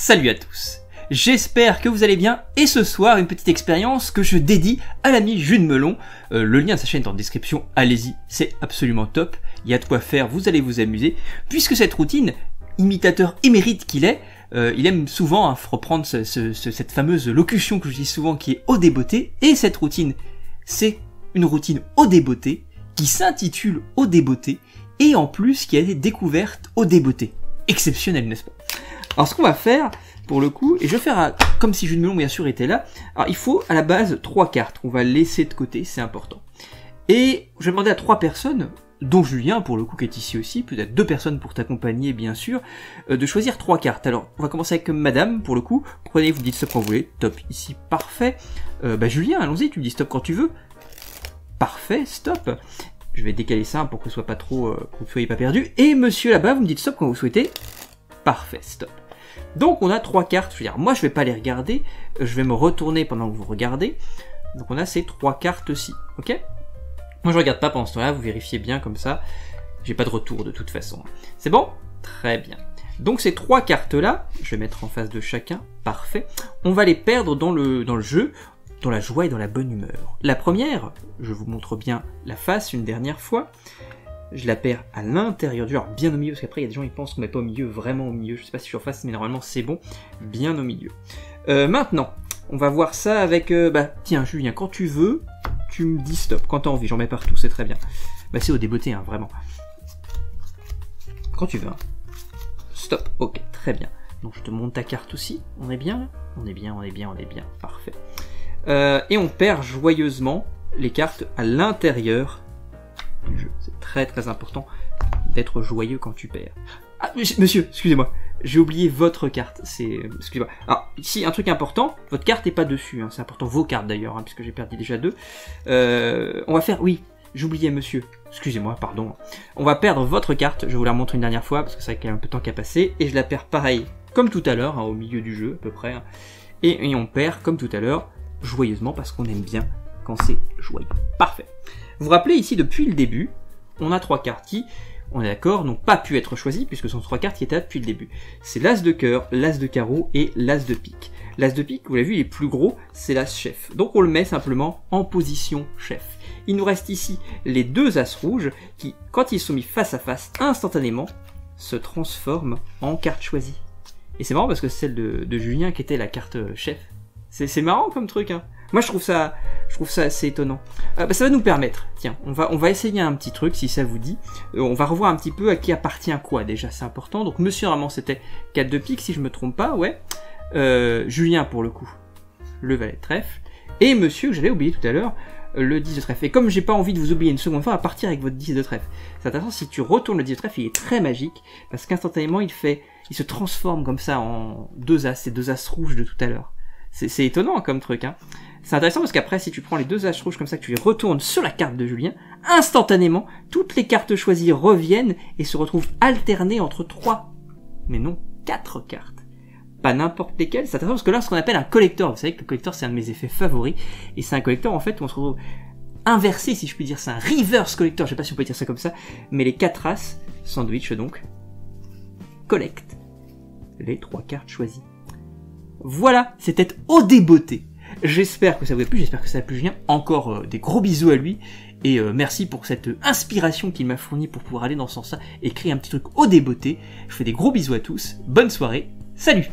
Salut à tous, j'espère que vous allez bien et ce soir une petite expérience que je dédie à l'ami Jules Melon. Le lien de sa chaîne est en description, allez-y, c'est absolument top, il y a de quoi faire, vous allez vous amuser, puisque cette routine, imitateur émérite qu'il est, il aime souvent reprendre cette fameuse locution que je dis souvent qui est au débeauté, et cette routine, c'est une routine au débeauté qui s'intitule au débeauté, et en plus qui a été découverte au débeauté. Exceptionnel, n'est-ce pas? Alors ce qu'on va faire, pour le coup, et je vais faire comme si Jules Melon bien sûr était là, alors il faut à la base 3 cartes qu'on va laisser de côté, c'est important. Et je vais demander à 3 personnes, dont Julien pour le coup qui est ici aussi, peut-être 2 personnes pour t'accompagner bien sûr, de choisir 3 cartes. Alors on va commencer avec madame pour le coup, prenez, vous dites stop quand vous voulez, top, ici, parfait. Julien, allons-y, tu me dis stop quand tu veux. Parfait, stop. Je vais décaler ça pour que ce soit pas trop, que vous ne soyez pas perdu. Et monsieur là-bas, vous me dites stop quand vous souhaitez. Parfait, stop. Donc on a 3 cartes, je veux dire, moi je vais pas les regarder, je vais me retourner pendant que vous regardez. Donc on a ces 3 cartes-ci, ok? Moi je regarde pas pendant ce temps-là, vous vérifiez bien comme ça. J'ai pas de retour de toute façon. C'est bon? Très bien. Donc ces 3 cartes-là, je vais mettre en face de chacun, parfait. On va les perdre dans le jeu, dans la joie et dans la bonne humeur. La première, je vous montre bien la face une dernière fois. Je la perds à l'intérieur du jeu, alors bien au milieu, parce qu'après il y a des gens qui pensent qu'on met pas au milieu, vraiment au milieu, je sais pas si je suis en face, mais normalement c'est bon, bien au milieu. Maintenant, on va voir ça avec, tiens Julien, quand tu veux, tu me dis stop, quand t'as envie, j'en mets partout, c'est très bien. Bah c'est au débeauté, hein, vraiment. Quand tu veux, hein. Stop, ok, très bien. Donc je te montre ta carte aussi, on est bien là? On est bien, parfait. Et on perd joyeusement les cartes à l'intérieur du jeu. C'est très très important d'être joyeux quand tu perds. Ah, monsieur, excusez-moi, j'ai oublié votre carte, excusez-moi. Alors, ici, un truc important, votre carte n'est pas dessus, hein, c'est important, vos cartes d'ailleurs, hein, puisque j'ai perdu déjà 2. On va faire, oui, j'oubliais monsieur, excusez-moi, pardon. On va perdre votre carte, je vais vous la remontrer une dernière fois, parce que c'est vrai qu'il y a un peu de temps qui a passé, et je la perds pareil, comme tout à l'heure, hein, au milieu du jeu, à peu près. Hein, et on perd, comme tout à l'heure, joyeusement, parce qu'on aime bien quand c'est joyeux. Parfait. Vous vous rappelez ici, depuis le début, on a 3 cartes qui, on est d'accord, n'ont pas pu être choisies, puisque ce sont 3 cartes qui étaient là depuis le début. C'est l'as de cœur, l'as de carreau et l'as de pique. L'as de pique, vous l'avez vu, il est plus gros, c'est l'as chef. Donc on le met simplement en position chef. Il nous reste ici les 2 as rouges qui, quand ils sont mis face à face, instantanément, se transforment en carte choisie. Et c'est marrant parce que c'est celle de Julien qui était la carte chef. C'est marrant comme truc, hein. Moi je trouve ça assez étonnant. Ça va nous permettre, tiens, on va essayer un petit truc si ça vous dit. On va revoir un petit peu à qui appartient quoi déjà, c'est important. Donc monsieur normalement c'était 4 de pique si je me trompe pas, ouais. Julien pour le coup, le valet de trèfle. Et monsieur que j'avais oublié tout à l'heure, le 10 de trèfle. Et comme j'ai pas envie de vous oublier une seconde fois, on va partir avec votre 10 de trèfle. C'est intéressant, si tu retournes le 10 de trèfle, il est très magique, parce qu'instantanément il se transforme comme ça en 2 as, ces 2 as rouges de tout à l'heure. C'est étonnant comme truc, hein. C'est intéressant parce qu'après, si tu prends les 2 as rouges comme ça, que tu les retournes sur la carte de Julien, instantanément, toutes les cartes choisies reviennent et se retrouvent alternées entre 3, mais non 4 cartes. Pas n'importe lesquelles, c'est intéressant parce que là, ce qu'on appelle un collector, vous savez que le collector c'est un de mes effets favoris, et c'est un collector en fait où on se retrouve inversé, si je puis dire, c'est un reverse collector, je sais pas si on peut dire ça comme ça, mais les 4 as, sandwich donc, collectent les 3 cartes choisies. Voilà, c'était au débeauté. J'espère que ça vous a plu, j'espère que ça a plu Julien. Encore des gros bisous à lui. Et merci pour cette inspiration qu'il m'a fournie pour pouvoir aller dans ce sens-là et créer un petit truc au débeauté. Je fais des gros bisous à tous. Bonne soirée. Salut!